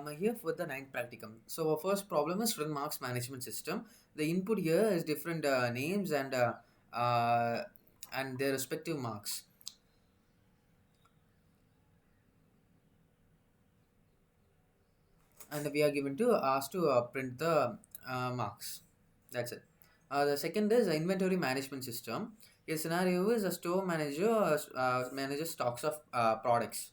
I'm here for the ninth practicum. So our first problem is student marks management system. The input here is different names uh, and their respective marks. And we are given to asked to print the marks. That's it. The second is inventory management system. A scenario is a store manager manages stocks of products.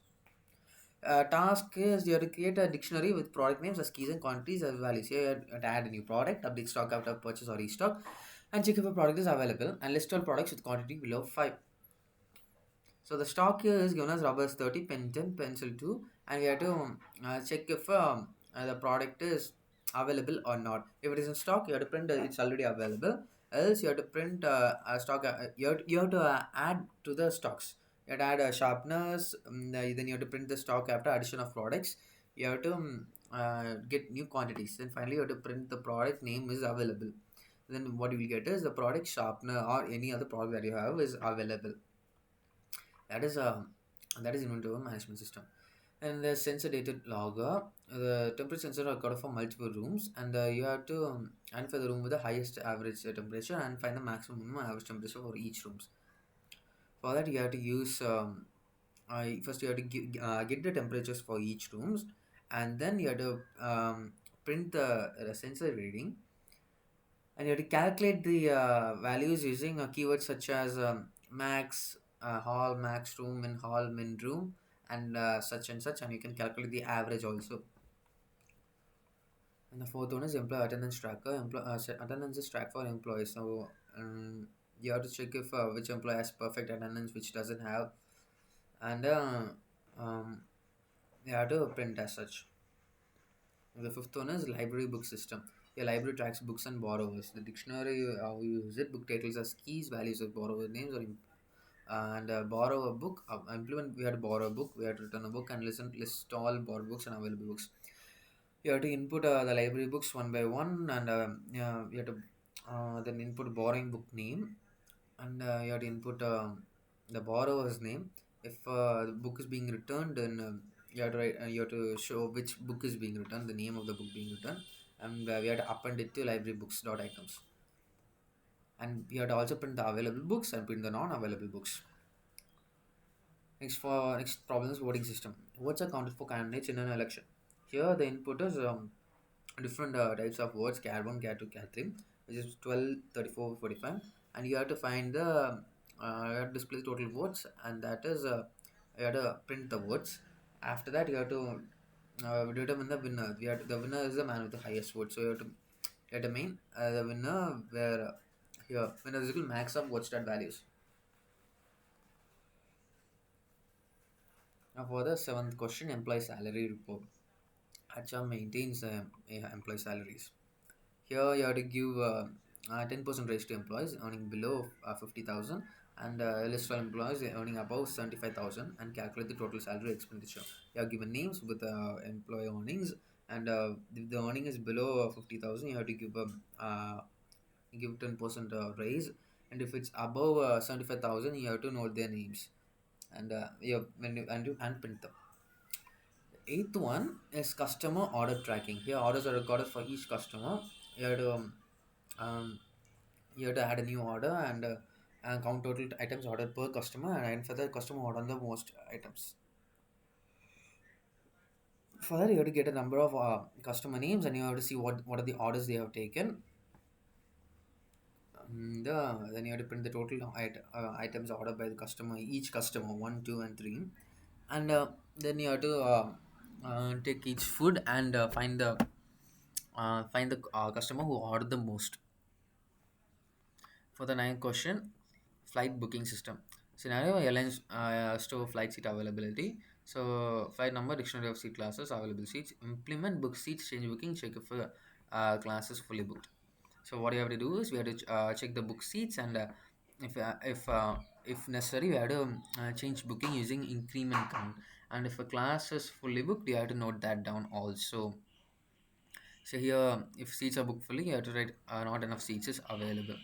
Task is you have to create a dictionary with product names as keys and quantities as values. Here you have to add a new product, update stock after purchase or restock, and check if a product is available, and list all products with quantity below 5. So the stock here is given as rubbers 30, pen 10, pencil 2, and we have to check if the product is available or not. If it is in stock, you have to print it's already available. Else you have to print a stock. You have to add to the stocks. You have to add sharpeners. Then you have to print the stock after addition of products. You have to get new quantities. Then finally you have to print the product name is available. Then what you will get is the product sharpener or any other product that you have is available. That is inventory management system. And the sensor data logger, the temperature sensor are coded for multiple rooms, and you have to identify the room with the highest average temperature and find the maximum minimum average temperature for each rooms. For that, you have to use first you have to get the temperatures for each rooms, and then you have to print the sensor reading, and you have to calculate the values using keywords such as max hall, max room, min hall, min room, and such and such, and you can calculate the average also. And the fourth one is employee attendance tracker. Attendance is tracked for employees. So you have to check if which employee has perfect attendance, which doesn't have, and you have to print as such. The fifth one is library book system. Your library tracks books and borrowers. The dictionary, how you use it, book titles as keys, values as borrower names, and borrow a book. Implement, we had to borrow a book, we had to return a book, and list all borrowed books and available books. You have to input the library books one by one, and yeah, you have to then input borrowing book name, and you have to input the borrower's name. If the book is being returned, then you have to show which book is being returned, the name of the book being returned, and we have to append it to library books dot items. And we have to also print the available books and print the non-available books. Next problem is voting system. Votes are counted for candidates in an election. Here the input is different types of words, CAD 1, CAD 2, CAD 3, which is 12, 34, 45, and you have to find the you have to display total votes, and that is you have to print the votes. After that you have to determine the winner. The winner is the man with the highest vote, so you have to determine the winner where here winner is equal max of vote stat values. Now for the seventh question, employee salary report. HR maintains employee salaries. Here you have to give 10% raise to employees earning below 50,000, and list for employees earning above 75,000, and calculate the total salary expenditure. You have given names with employee earnings, and if the earning is below 50,000, you have to give 10% raise, and if it's above 75,000, you have to note their names, and and print them. Eighth one is customer order tracking. Here orders are recorded for each customer. You have to um, you have to add a new order, and count total items ordered per customer, and for the customer order the most items. For that you have to get a number of customer names, and you have to see what are the orders they have taken. Then you have to print the total items ordered by the customer, each customer 1, 2, and 3, and then you have to take each food and find the customer who ordered the most. For the ninth question, flight booking system. Scenario, airlines store flight seat availability. So flight number, dictionary of seat classes, available seats. Implement book seats, change booking, check if classes fully booked. So what you have to do is we have to check the book seats, and if necessary, we have to change booking using increment count. And if a class is fully booked, you have to note that down also. So here, if seats are booked fully, you have to write not enough seats is available.